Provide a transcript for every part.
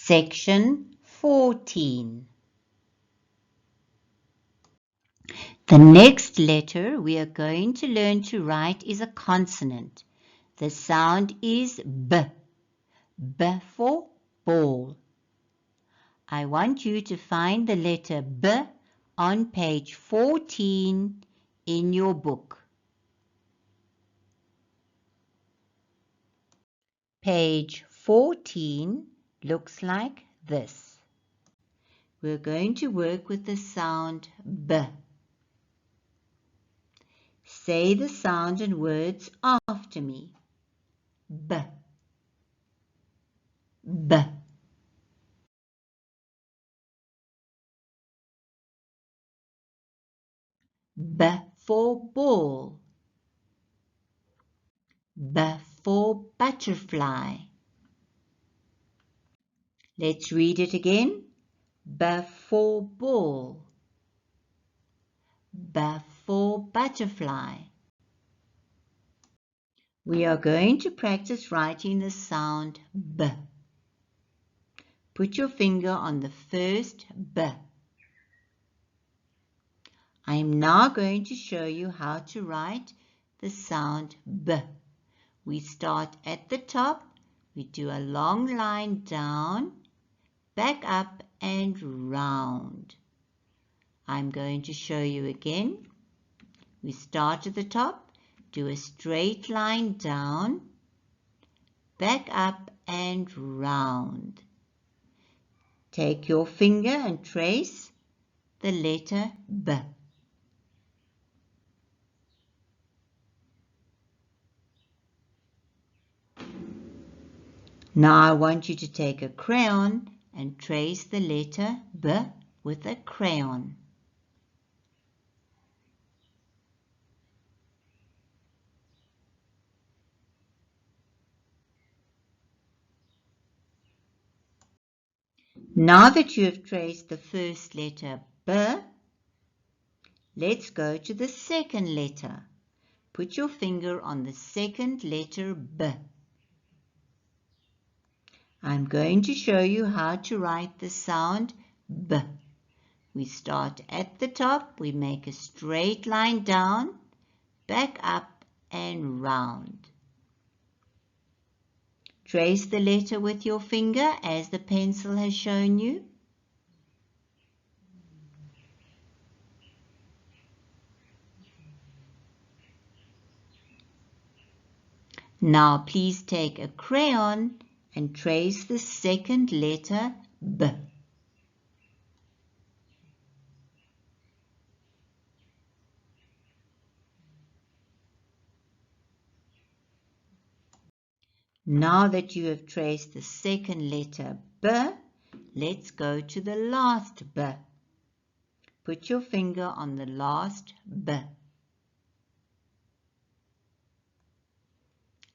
Section 14. The next letter we are going to learn to write is a consonant. The sound is B. B for ball. I want you to find the letter B on page 14 in your book. Page 14 looks like this. We're going to work with the sound B. Say the sound and words after me. B. B. B for ball. B for butterfly. Let's read it again. B for ball. B for butterfly. We are going to practice writing the sound B. Put your finger on the first B. I am now going to show you how to write the sound B. We start at the top, we do a long line down, back up and round. I'm going to show you again. We start at the top, do a straight line down, back up and round. Take your finger and trace the letter B. Now I want you to take a crayon and trace the letter B with a crayon. Now that you have traced the first letter B, let's go to the second letter. Put your finger on the second letter B. I'm going to show you how to write the sound B. We start at the top, we make a straight line down, back up and round. Trace the letter with your finger as the pencil has shown you. Now please take a crayon and trace the second letter B. Now that you have traced the second letter B, let's go to the last B. Put your finger on the last B.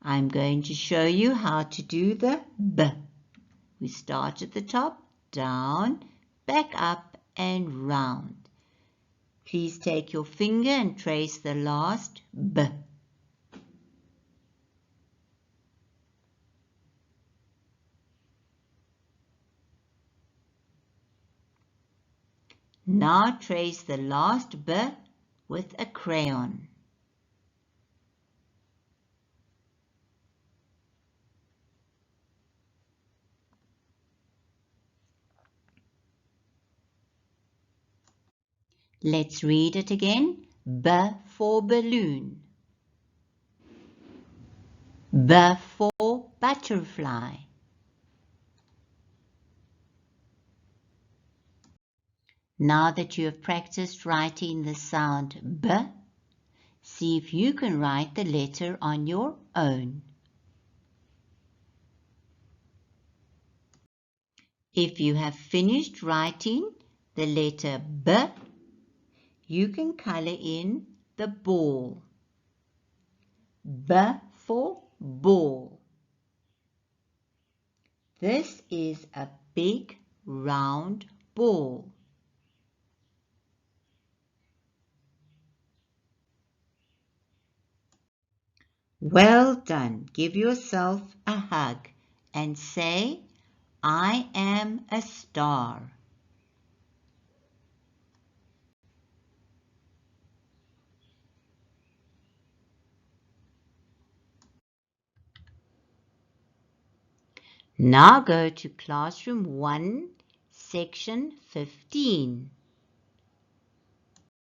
I'm going to show you how to do the B. We start at the top, down, back up and round. Please take your finger and trace the last B. Now trace the last B with a crayon. Let's read it again. B for balloon. B for butterfly. Now that you have practiced writing the sound B, see if you can write the letter on your own. If you have finished writing the letter B, you can color in the ball. B for ball. This is a big round ball. Well done. Give yourself a hug and say, I am a star. Now go to classroom 1, section 15.